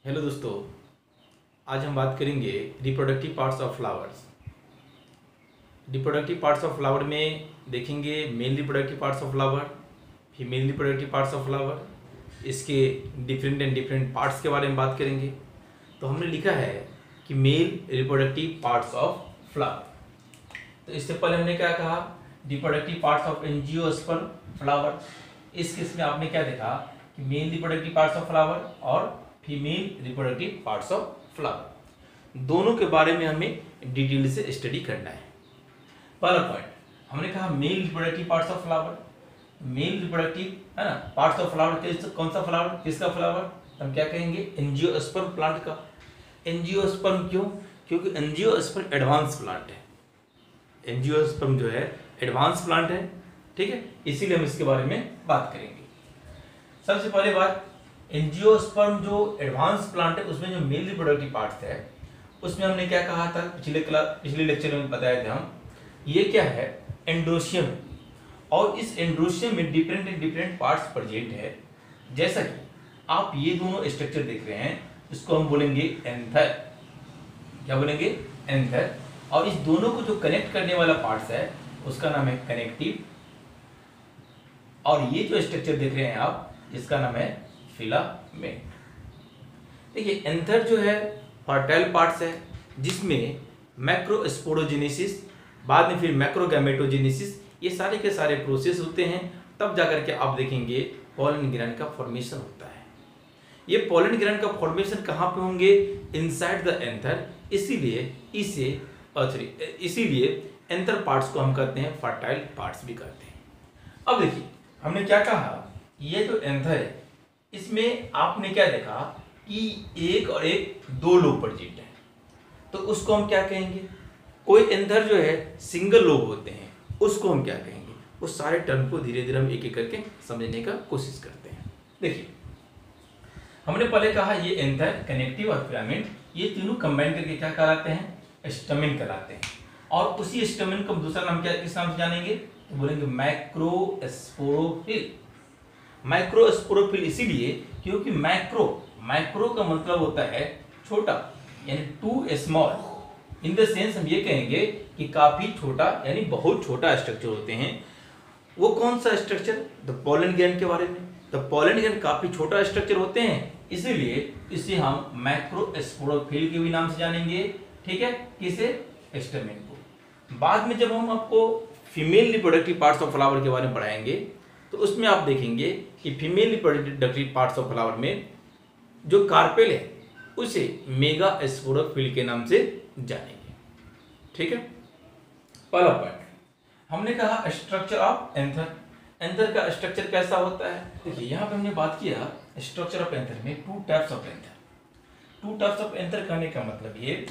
Hello दोस्तों, आज हम बात करेंगे reproductive parts of flowers. Reproductive parts of flower में देखेंगे mail reproductive parts of flower, female reproductive parts of flower, इसके डिफरेंट पार्ट्स के बारे में बात करेंगे। तो हमने लिखा है कि male reproductive parts of flower. तो इससे पहले हमने क्या कहा, reproductive parts of angiosperm flower. इस केस में आपने क्या देखा कि male reproductive parts of flower और female reproductive parts of flower, दोनों के बारे में हमें डिटेल से स्टडी करना है। पहला पॉइंट हमने कहा mail reproductive parts of flower. Male reproductive है ना पार्ट्स ऑफ फ्लावर, कौन सा फ्लावर, किसका फ्लावर, हम क्या कहेंगे, एंजियोस्पर्म प्लांट का। एंजियोस्पर्म क्यों? क्योंकि एंजियोस्पर्म एडवांस प्लांट है। एंजियोस्पर्म जो है एडवांस प्लांट है, ठीक है, इसीलिए हम इसके बारे में बात करेंगे। सबसे पहले बात, एंजियोस्पर्म जो एडवांस प्लांट है उसमें जो मेल रिप्रोडक्टिव पार्ट्स है उसमें हमने क्या कहा था, पिछले लेक्चर में बताए थे हम, ये क्या है, एंड्रोशियम है। और इस एंड्रोशियम में डिफरेंट पार्ट्स प्रेजेंट है। जैसा कि आप ये दोनों स्ट्रक्चर देख रहे हैं, इसको हम बोलेंगे एंथर। क्या बोलेंगे? एंथर। और इस दोनों को जो कनेक्ट करने वाला पार्ट्स है उसका नाम है कनेक्टिव। और ये जो स्ट्रक्चर देख रहे हैं आप, इसका नाम है फिलामेंट। देखिए, एंथर जो है फर्टाइल पार्ट्स है जिसमें मैक्रोस्पोरोजेनेसिस, बाद में फिर मैक्रोगैमेटोजेनेसिस, ये सारे के सारे प्रोसेस होते हैं। तब जाकर के आप देखेंगे पॉलन ग्रैंड का फॉर्मेशन होता है। ये पॉलन ग्रैंड का फॉर्मेशन कहाँ पे होंगे? Inside the anther. इसीलिए एंथर पार्ट्स को हम कहते हैं फर्टाइल पार्ट्स भी कहते हैं। अब देखिए, हमने क्या कहा, ये जो एंथर है इसमें आपने क्या देखा कि एक और एक दो लोब प्रेजेंट है। तो उसको हम क्या कहेंगे? कोई एंथर जो है सिंगल लोब होते हैं, उसको हम क्या कहेंगे? उस सारे टर्म को धीरे धीरे हम एक एक करके समझने का कोशिश करते हैं। देखिए, हमने पहले कहा ये एंथर, कनेक्टिव और फिलामेंट, ये तीनों कंबाइन करके क्या कहलाते हैं? स्टैमेन कहलाते हैं। और उसी स्टैमेन को दूसरा नाम क्या, किस नाम से जानेंगे? तो बोलेंगे मैक्रोस्पोरोफिल। माइक्रोस्पोरोफिल इसीलिए क्योंकि माइक्रो का मतलब होता है छोटा, यानी too small. In the sense हम ये कहेंगे कि काफी छोटा, यानी बहुत छोटा स्ट्रक्चर होते हैं। वो कौन सा स्ट्रक्चर? द पोलन ग्रैंड के बारे में। द पोलन ग्रैंड काफी छोटा स्ट्रक्चर होते हैं, इसीलिए इसे हम माइक्रोस्पोरोफिल के भी नाम से जानेंगे। ठीक है, किसे? स्टैमेन को। बाद में जब हम आपको female reproductive parts of flower के बारे में पढ़ाएंगे तो उसमें आप देखेंगे कि female reproductive parts of flower में जो कार्पेल है उसे मेगास्पोरोफिल के नाम से जानेंगे। ठीक है, पहला पॉइंट हमने कहा स्ट्रक्चर ऑफ एंथर। एंथर का स्ट्रक्चर कैसा होता है? देखिए, यहाँ पे हमने बात किया स्ट्रक्चर ऑफ एंथर में two types of anther. Two types of anther कहने का मतलब ये,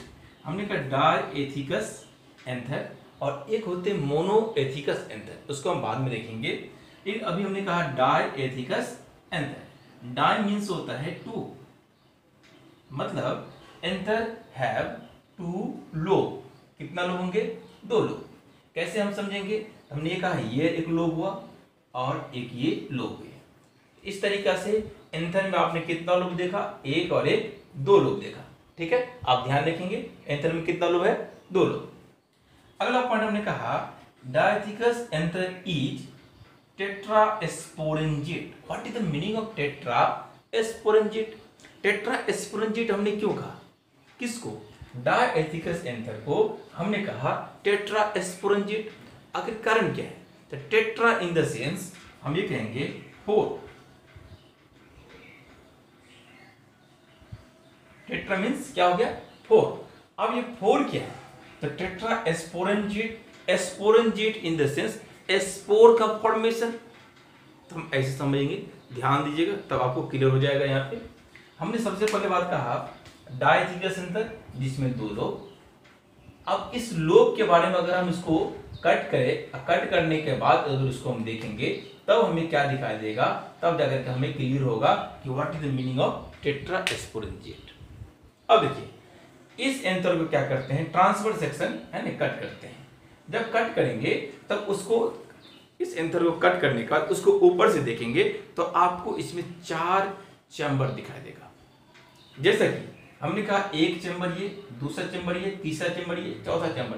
हमने कहा डायएथिकस एंथर और एक होते मोनोएथिकस एंथर, उसको हम बाद में देखेंगे। लेकिन अभी हमने कहा डायएथिकस एंथर। डाई मीन्स होता है टू, मतलब एंथर हैव टू लोब। कितना लोब होंगे? दो लोब। कैसे हम समझेंगे? हमने ये कहा ये एक लोब हुआ और एक ये लोब हुआ। इस तरीका से एंथर में आपने कितना लोब देखा? एक और एक, दो लोब देखा। ठीक है, आप ध्यान रखेंगे एंथर में कितना लोब है? दो लोब। अगला पॉइंट हमने कहा dithecous anther is tetrasporangiate. What is the meaning of tetrasporangiate? Tetrasporangiate हमने क्यों कहा? किसको? डायएथिकस एंथर को हमने कहा टेट्रास्पोरेंजिट। आखिर कारण क्या है? तो टेट्रा इन द सेंस हम ये कहेंगे फोर। टेट्रा मीन्स क्या हो गया? फोर। अब ये फोर क्या है? तो टेट्रास्पोरेंजिट, एस्पोरेंजिट इन द सेंस स्पोर का फॉर्मेशन। तो हम ऐसे समझेंगे, ध्यान दीजिएगा, तब आपको क्लियर हो जाएगा। यहाँ पे हमने सबसे पहले बात कहा डायथिकस एंथर जिसमें दो लोब। अब इस लोब के बारे में अगर हम इसको कट करें, कट करने के बाद अगर इसको हम देखेंगे तब हमें क्या दिखाई देगा, तब जाकर के हमें क्लियर होगा कि what is the meaning of tetrasporangiate. अब देखिए, इस एंथर को क्या करते हैं? ट्रांसवर्स सेक्शन है ना, कट करते हैं। जब कट करेंगे तब उसको, इस एंथर को कट करने के बाद उसको ऊपर से देखेंगे तो आपको इसमें चार चैम्बर दिखाई देगा। जैसा कि हमने कहा एक चैम्बर ये, दूसरा चैम्बर ये, तीसरा चैम्बर ये, चौथा चैम्बर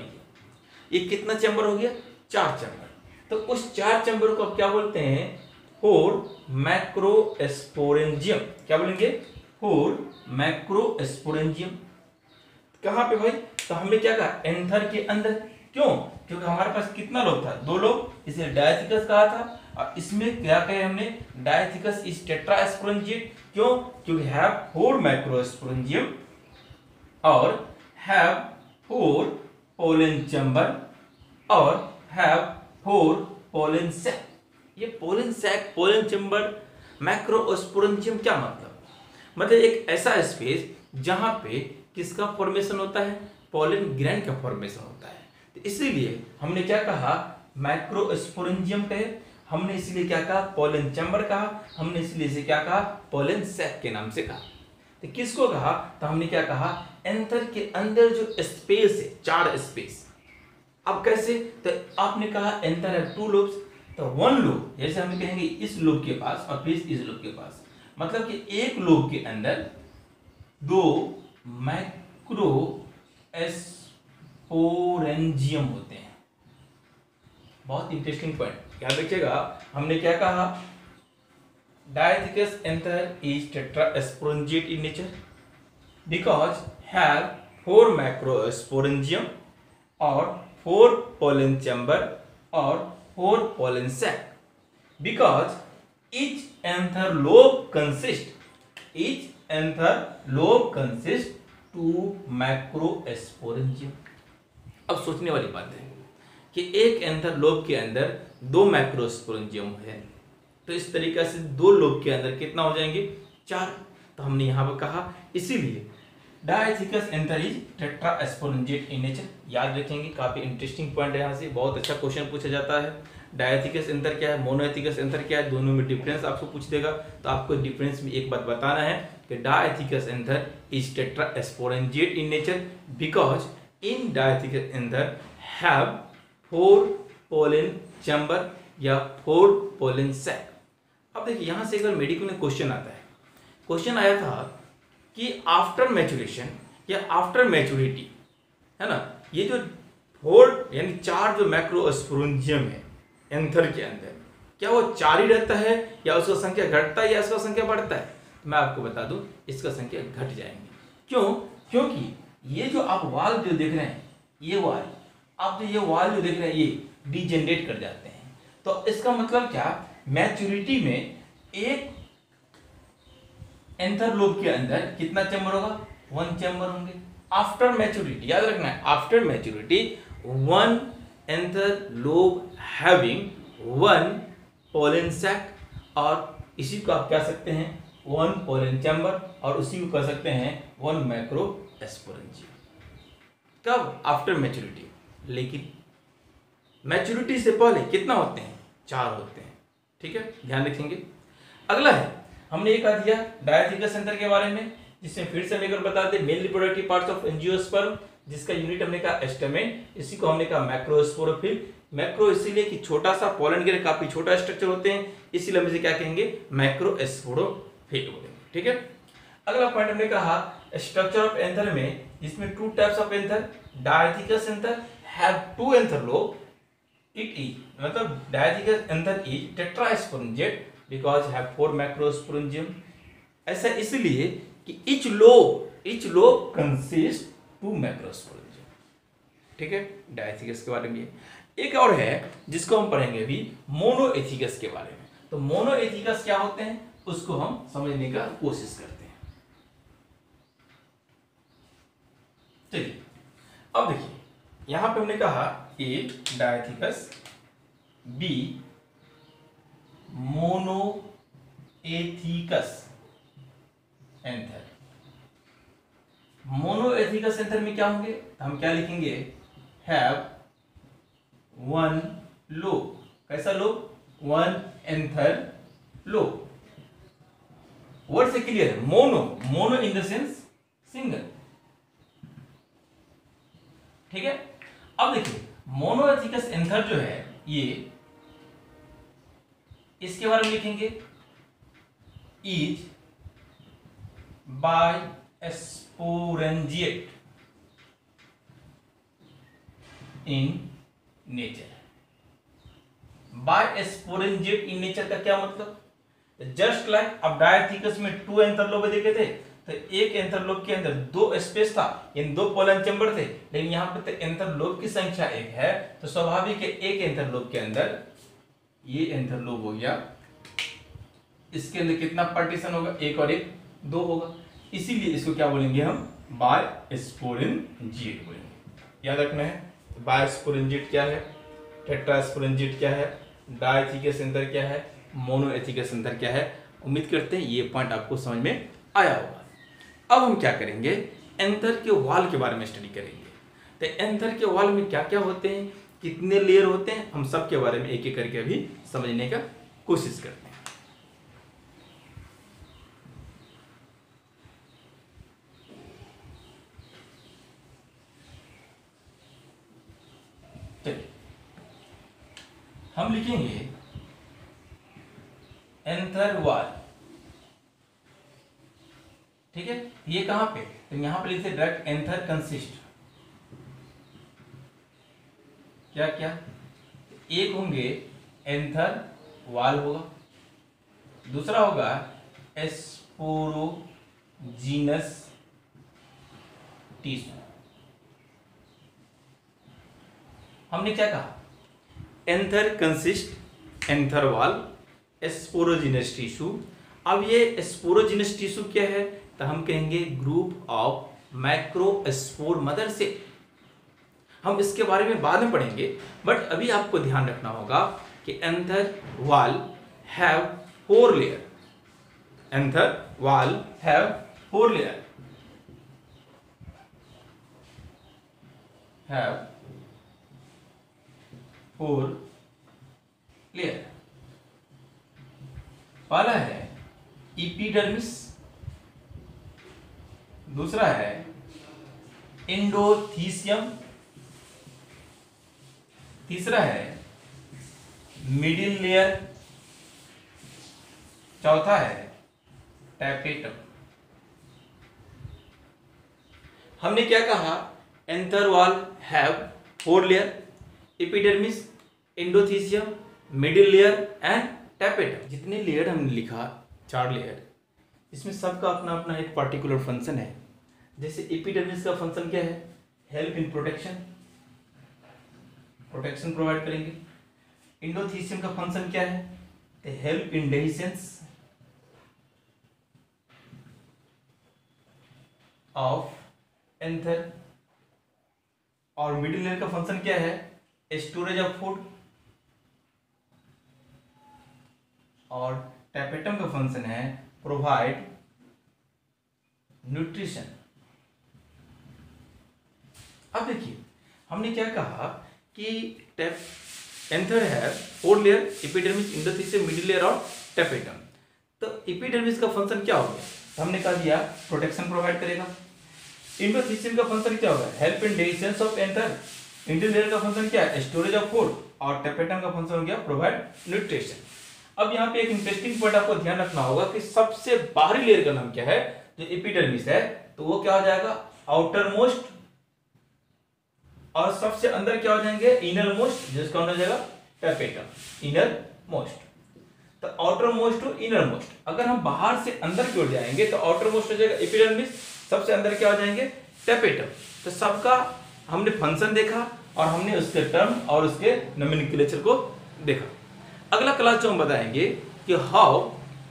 ये कितना चैम्बर हो गया? 4 चैम्बर। तो उस 4 चैम्बर को अब क्या बोलते हैं? फोर मैक्रोस्पोरेंजियम। क्या बोलेंगे? फोर मैक्रोस्पोरेंजियम। कहां पे भाई? तो हमने क्या कहा? एंथर के अंदर। क्यों? क्योंकि हमारे पास कितना लोब था? 2 लोब, इसे डायथिकस कहा था। और इसमें क्या कहे हमने? Dithecous is tetrasporangiate. क्यों? क्योंकि हैव 4 मैक्रोस्पोरेंजियम और हैव 4 पोलन चैम्बर और हैव 4 पोलन सैक। ये पोलन सैक, पोलन चैम्बर, मैक्रोस्पोरेंजियम क्या मतलब? मतलब एक ऐसा स्पेस जहां पे किसका फॉर्मेशन होता है? पोलन ग्रैंड का फॉर्मेशन होता है। तो इसीलिए हमने क्या कहा? मैक्रोस्पोरेंजियम कहे हमने, इसलिए क्या कहा? पोलन चैम्बर कहा हमने, इसलिए इसे क्या कहा? पोलन सैक के नाम से कहा। तो किसको कहा? तो हमने क्या कहा? एंथर के अंदर जो स्पेस है, 4 स्पेस। अब कैसे? तो आपने कहा एंथर है 2 लोब्स, तो 1 लोब, जैसे हम कहेंगे इस लोब के पास और फिर इस लोब के पास, मतलब कि एक लोब के अंदर 2 मैक्रो स्पोरेंजियम होते हैं। बहुत इंटरेस्टिंग पॉइंट याद रखिएगा। हमने क्या कहा? Dithecous anther is tetrasporangiate in nature because have 4 macrosporangium और 4 पोलन चैम्बर और 4 pollen sac, because each anther lobe consists 2 macrosporangium. अब सोचने वाली बात है कि एक एंथर लोब के अंदर 2 मैक्रोस्पोरेंजियम है, तो इस तरीके से 2 लोब के अंदर कितना हो जाएंगे? 4। तो हमने यहां पर कहा, इसीलिए dithecous anther is tetrasporangiate in nature. याद रखेंगे, काफी इंटरेस्टिंग पॉइंट है, यहाँ से बहुत अच्छा क्वेश्चन पूछा जाता है। डायथिकस एंथर क्या है, मोनोएथिकस एंथर क्या है, दोनों में डिफरेंस आपको पूछ देगा। तो आपको डिफरेंस में एक बात बताना है कि dithecous anther is tetrasporangiate in nature because in dithecous anther have 4 pollen chamber या 4 पोलन सैक। अब देखिए यहां से एक बार मेडिकल में क्वेश्चन आता है। क्वेश्चन आया था कि आफ्टर मैचुरेशन या आफ्टर मैच्योरिटी, है ना, ये जो 4 यानी 4 जो मैक्रोस्पोरेंजियम है एंथर के अंदर, क्या वो 4 ही रहता है या उसका संख्या घटता है या उसका संख्या बढ़ता है? मैं आपको बता दूं, इसका संख्या घट जाएंगे। क्यों? क्योंकि ये जो आप वाल जो देख रहे हैं, ये वाल, आप जो ये वाल जो देख रहे हैं, ये डिजेनरेट कर जाते हैं। तो इसका मतलब क्या? मैच्योरिटी में एक एंथर लोब के अंदर कितना चैम्बर होगा? 1 चैम्बर होंगे। आफ्टर मैच्योरिटी, याद रखना है, after maturity 1 anther lobe having 1 pollen sac, और इसी को आप कह सकते हैं 1 पोलन चैम्बर, और उसी को कह सकते हैं 1 मैक्रोस्पोरेंजियम। कब? After maturity. लेकिन मैच्योरिटी से पहले कितना होते हैं? 4 होते हैं। ठीक है, ध्यान रखेंगे। अगला है, हमने एक कहा दिया डायथिकस एंथर के बारे में, जिसमें फिर से हम एक बार बता दें, main reproductive parts of angiosperm, जिसका यूनिट हमने कहा स्टैमेन, इसी को हमने कहा मैक्रोस्पोरोफिल। मैक्रो इसीलिए कि छोटा सा, पोलन के काफी छोटा स्ट्रक्चर होते हैं, इसीलिए हम इसे क्या कहेंगे? मैक्रोस्पोरोफिल बोलेंगे। ठीक है, अगला पॉइंट हमने कहा स्ट्रक्चर ऑफ एंथर में, जिसमें 2 types of anther, dithecous anther have 2 anther lobe, it is, मतलब dithecous anther is tetrasporangiate because have 4 macrosporangium. ऐसा इसलिए कि each lobe consists 2 मैक्रोस्पोरेंजियम। ठीक है, डायथिकस के बारे में। एक और है जिसको हम पढ़ेंगे अभी, मोनोएथिकस के बारे में। तो मोनोएथिकस क्या होते हैं, उसको हम समझने का कोशिश करते हैं। चलिए, अब देखिए यहां पे हमने कहा ए डायथिकस, बी मोनोएथिकस एंथर। मोनोएथिकस एंथर में क्या होंगे? हम क्या लिखेंगे? Have 1 lobe. कैसा लोब? 1 anther lobe. वर्ड से क्लियर है, mono in the sense single. ठीक है, अब देखिए मोनोएथिकस एंथर जो है, ये इसके बारे में लिखेंगे is bisporangiate in nature. Bisporangiate in nature का क्या मतलब? जस्ट लाइक अब डायथिकस में 2 एंथर लोब देखे थे, तो एक एंथर लोब के अंदर 2 स्पेस था, इन 2 पोलन चैम्बर थे, लेकिन यहाँ पे तो एंथर लोब की संख्या 1 है, तो स्वाभाविक है एक एंथर लोब के अंदर ये एंथर लोब हो गया, इसके अंदर कितना पार्टीशन होगा? 1 और 1 2 होगा, इसीलिए इसको क्या बोलेंगे हम? बाय स्पोरेंजिएट बोलेंगे। याद रखना है बाय स्पोरेंजिएट क्या है, टेट्रा स्पोरेंजिएट क्या है, डायथिकस एंथर क्या है, मोनोएथिकस एंथर क्या है। उम्मीद करते हैं ये पॉइंट आपको समझ में आया होगा। अब हम क्या करेंगे? एंथर के वॉल के बारे में स्टडी करेंगे। तो एंथर के वॉल में क्या क्या होते हैं, कितने लेयर होते हैं, हम सब के बारे में एक एक करके अभी समझने का कोशिश करते हैं। चलिए हम लिखेंगे एंथर वॉल, ठीक है। ये कहां पे? तो यहां पे लिखते डायरेक्ट एंथर कंसिस्ट क्या क्या? एक होंगे एंथर वॉल होगा, दूसरा होगा स्पोरोजीनस टिश्यू। हमने क्या कहा? Anther consist, anther wall, sporogenous tissue. अब ये स्पोरोजीनस टिश्यू क्या है? तो हम कहेंगे ग्रुप ऑफ माइक्रोस्पोर मदर से। हम इसके बारे में बाद में पढ़ेंगे, बट अभी आपको ध्यान रखना होगा कि anther wall have 4 layer. Anther wall have 4 layer, have 4 layer. पहला है एपिडर्मिस, दूसरा है एंडोथीसियम, तीसरा है मिडिल लेयर, चौथा है टैपेटम। हमने क्या कहा? Anther wall have 4 layer, epidermis, endothecium, middle layer and tapetum. जितने लेयर हमने लिखा 4 लेयर, इसमें सबका अपना अपना एक पार्टिकुलर फंक्शन है। जैसे एपिडर्मिस का फंक्शन क्या है? Help in protection, protection provide करेंगे। एंडोथीसियम का फंक्शन क्या है? Help in dehiscence of anther. और मिडिल लेयर का फंक्शन क्या है? Storage of food. और टैपेटम का फंक्शन है प्रोवाइड न्यूट्रिशन। अब देखिए हमने क्या कहा कि एंथर है 4 layer, epidermis, endothecium, middle layer और टैपेटम। तो एपिडर्मिस का फंक्शन क्या होगा? तो हमने कहा दिया प्रोटेक्शन प्रोवाइड करेगा। एंडोथीसियम का फंक्शन क्या होगा? Help in dehiscence of anther. Middle layer का फंक्शन क्या है? Storage of food. और टैपेटम का फंक्शन हो गया प्रोवाइड न्यूट्रिशन। अब यहाँ पे एक इंटरेस्टिंग पॉइंट आपको ध्यान रखना होगा कि सबसे बाहरी लेयर का नाम क्या है? जो एपिडर्मिस है, तो वो क्या हो जाएगा? Outer most. और सबसे अंदर क्या हो जाएंगे? इनर मोस्ट, जिसका हो जाएगा टैपेटम, इनर मोस्ट। तो outer most to inner most. अगर हम बाहर से अंदर की ओर जाएंगे तो आउटर मोस्ट हो जाएगा एपिडर्मिस, सबसे अंदर क्या हो जाएंगे? टैपेटम। तो सबका हमने फंक्शन देखा और हमने उसके टर्म और उसके नोमेनक्लेचर को देखा। अगला क्लास जो हम बताएंगे कि how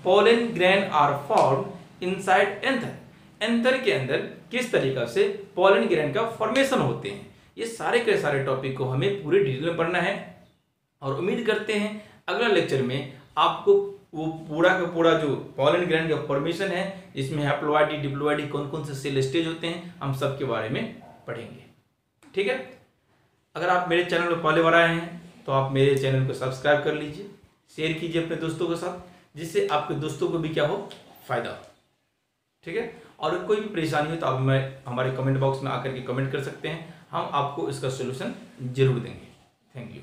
pollen grain are formed inside anther. Anther के अंदर किस तरीका से पोलन ग्रेन का फॉर्मेशन होते हैं। ये सारे के सारे टॉपिक को हमें पूरे डिटेल में पढ़ना है और उम्मीद करते हैं अगला लेक्चर में आपको वो पूरा का पूरा जो पोलन ग्रेन का फॉर्मेशन है, इसमें हैप्लोइडी, डिप्लोइडी, कौन कौन से सेल स्टेज होते हैं, हम सब के बारे में पढ़ेंगे। ठीक है। अगर आप मेरे चैनल पर पहले बार आए हैं तो आप मेरे चैनल को सब्सक्राइब कर लीजिए, शेयर कीजिए अपने दोस्तों के साथ, जिससे आपके दोस्तों को भी क्या हो? फायदा हो। ठीक है। और कोई भी परेशानी हो तो आप हमारे कमेंट बॉक्स में आकर के कमेंट कर सकते हैं, हम आपको इसका सोल्यूशन जरूर देंगे। Thank you.